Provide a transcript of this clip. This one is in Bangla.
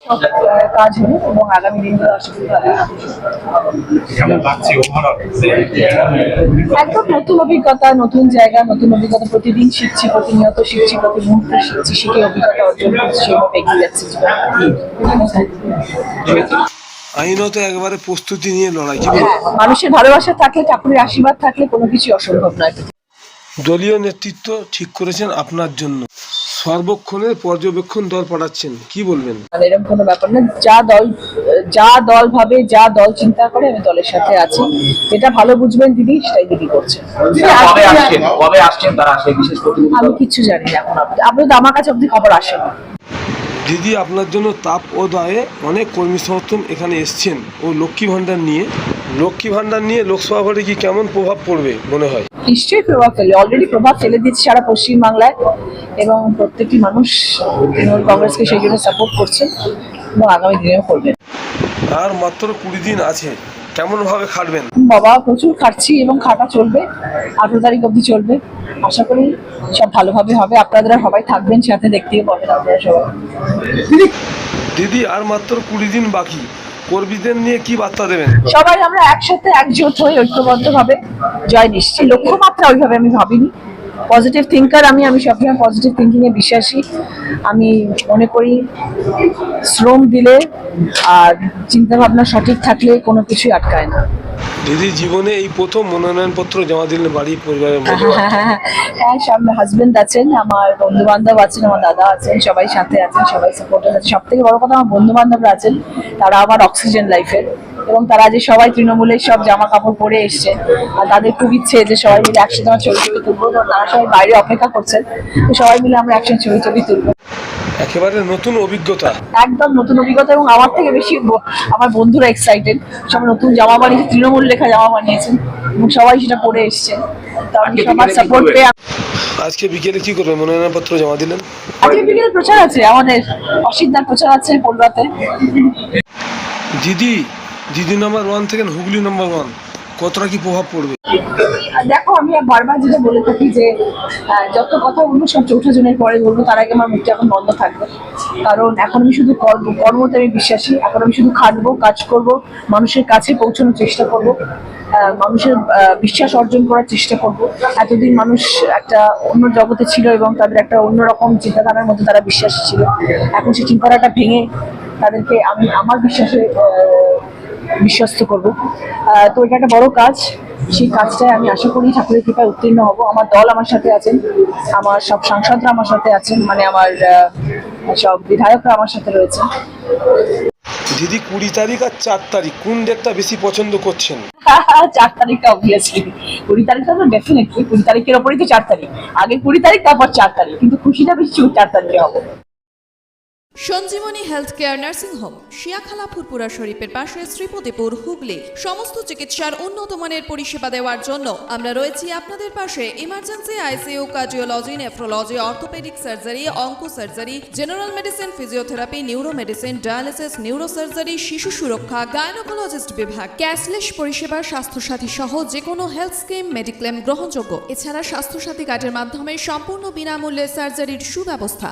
সব কাজ হলো এবং আগামী দিনগুলো আশা করি ভালো একদম নতুন অভিজ্ঞতা, নতুন জায়গা, নতুন অভিজ্ঞতা। প্রতিদিন শিখছি, প্রতিনিয়ত শিখছি, প্রতি মুহূর্তে শিখছি, শিখে অভিজ্ঞতা অর্জন করছি, সেভাবে এগিয়ে যাচ্ছি। আইনত একেবারে প্রস্তুতি নিয়ে লড়াই। মানুষের ভালোবাসা থাকলে, ঠাকুরের আশীর্বাদ থাকলে কোনো কিছু অসম্ভব নয়। দলীয় নেতৃত্ব ঠিক করেছেন আপনার জন্য, সর্বক্ষণের পর্যবেক্ষণ দল পাঠাচ্ছেন, কি বলবেন? এরকম কোনো ব্যাপার না, যা দল ভাবে, যা দল চিন্তা করে, আমি দলের সাথে আছি। যেটা ভালো বুঝবেন দিদি, সেটাই দিদি করছে। আমি কিচ্ছু জানি না এখন, আপনি তো আমার কাছে অব্দি খবর আসেন। দিদি, আপনার জন্য তাপ ও দায়ে অনেক কর্মী সমর্থন এখানে এসছেন ও লক্ষ্মী ভাণ্ডার নিয়ে লোকসভা ভোটে কি কেমন প্রভাব পড়বে মনে হয়? নিশ্চয়ই প্রভাব ফেলে, অলরেডি প্রভাব ফেলে দিচ্ছে সারা পশ্চিমবাংলায়, এবং প্রত্যেকটি মানুষ তৃণমূল কংগ্রেসকে সেই জন্য সাপোর্ট করছে এবং আগামী দিনেও করবে। আর মাত্র 20 দিন আছে, কেমন ভাবে খাটবেন? বাবা, প্রচুর খাটছি এবং খাটা চলবে, 18 তারিখ অবধি চলবে। আশা করি সব ভালোভাবে হবে, আপনারা সবাই থাকবেন সাথে, দেখতেই পাবেন আপনারা সবাই। দিদি, আর মাত্র 20 দিন বাকি, কর্মীদের নিয়ে কি বার্তা দেবেন? সবাই আমরা একসাথে একজোট হয়ে ঐক্যবদ্ধভাবে জয় নিশ্চয়। লক্ষ্যমাত্রা ওইভাবে আমি ভাবিনি, পজিটিভ থিঙ্কার আমি সবসময় পজিটিভ থিঙ্কিং এ বিশ্বাসী। আমি মনে করি শ্রম দিলে আর চিন্তা ভাবনা সঠিক থাকলে কোনো কিছুই আটকায় না। দিদি, জীবনে এই প্রথম মনোনয়নপত্র জমা দিলেন বাড়ি পরিবারের মধ্যে? হ্যাঁ, সামনে হাজবেন্ড আছেন, আমার বন্ধু বান্ধব আছেন, আমার দাদা আছেন, সবাই সাথে আছেন, সবাই সাপোর্টার আছে। সব থেকে বড় কথা, আমার বন্ধু বান্ধবরা আছেন, তারা আমার অক্সিজেন লাইফের, এবং তারা যে সবাই তৃণমূলের সব জামা কাপড় পরে এসছে, আর তাদের খুব ইচ্ছে যে সবাই মিলে একসাথে আমার ছবি তুলবো। তারা সবাই বাইরে অপেক্ষা করছেন, তো সবাই মিলে আমরা একসাথে ছবি তুলবো। একেবারে নতুন অভিজ্ঞতা। একদম নতুন অভিজ্ঞতা, এবং আমার থেকে বেশি আমার বন্ধুরা এক্সাইটেড। সব নতুন জামা বানিয়েছে, তৃণমূল লেখা জামা বানিয়েছেন, এবং সবাই সেটা পরে এসছে। তো আমি সবার সাপোর্ট পেয়ে। আজকে বিকেলে কি করবেন? মনোনয়নপত্র জমা দিলেন, আজকে বিকেলে প্রচার আছে, আমাদের অসিতদার প্রচার আছে কলকাতাতে। দিদি নাম্বার 1 থেকে হুগলি নাম্বার 1 কতটা কি প্রভাব পড়বে? দেখো, আমি বারবার যেটা বলে থাকি যে যত কথা বলবো সব 4ঠা জনের পরে বলবো, তার আগে আমার মুখটা এখন বন্ধ থাকবে। কারণ এখন আমি শুধু কর্মতে আমি বিশ্বাসী। এখন আমি শুধু খাটবো, কাজ করব, মানুষের কাছে পৌঁছানোর চেষ্টা করব, মানুষের বিশ্বাস অর্জন করার চেষ্টা করব। এতদিন মানুষ একটা অন্য জগতে ছিল এবং তাদের একটা অন্যরকম চিন্তাধারার মধ্যে তারা বিশ্বাসী ছিল। এখন সেই চিন্তাধারাটা ভেঙে তাদেরকে আমি আমার বিশ্বাসে বিশ্বস্ত করবো। তো এটা একটা বড় কাজ, সেই কাজটায় আমি আশা করি ঠাকুরের কৃপায় উত্তীর্ণ হব। আমার দল আমার সাথে আছেন, আমার সব সাংসদরা আমার সাথে আছেন, মানে আমার সব বিধায়করা আমার সাথে রয়েছে। দিদি, 20 তারিখ আর 4 তারিখ কোন ডেটটা বেশি পছন্দ করছেন? 4 তারিখটা অবভিয়াসলি, 20 তারিখটা তো ডেফিনেটলি, 20 তারিখের ওপরেই তো 4 তারিখ। আগে 20 তারিখ, তারপর 4 তারিখ, কিন্তু খুশিটা বেশি 4 তারিখে হবে। Sanjivani health care nursing home, Shiyakhala Furfura শরীফের পাশে, শ্রীপতিপুর, হুগলি। সমস্ত চিকিৎসার উন্নত মানের পরিষেবা দেওয়ার জন্য আমরা রয়েছি আপনাদের পাশে। Emergency, ICU, cardiology, nephrology, orthopaedic surgery, onco surgery, general medicine, physiotherapy, neuro medicine, dialysis, neuro surgery, শিশু সুরক্ষা, গাইনোকোলজিস্ট বিভাগ, ক্যাশলেস পরিষেবা, স্বাস্থ্যসাথী সহ যে কোনো হেলথ স্কিম, মেডিক্লেম গ্রহণযোগ্য। এছাড়া স্বাস্থ্যসাথী কার্ডের মাধ্যমে সম্পূর্ণ বিনামূল্যে সার্জারির সুব্যবস্থা।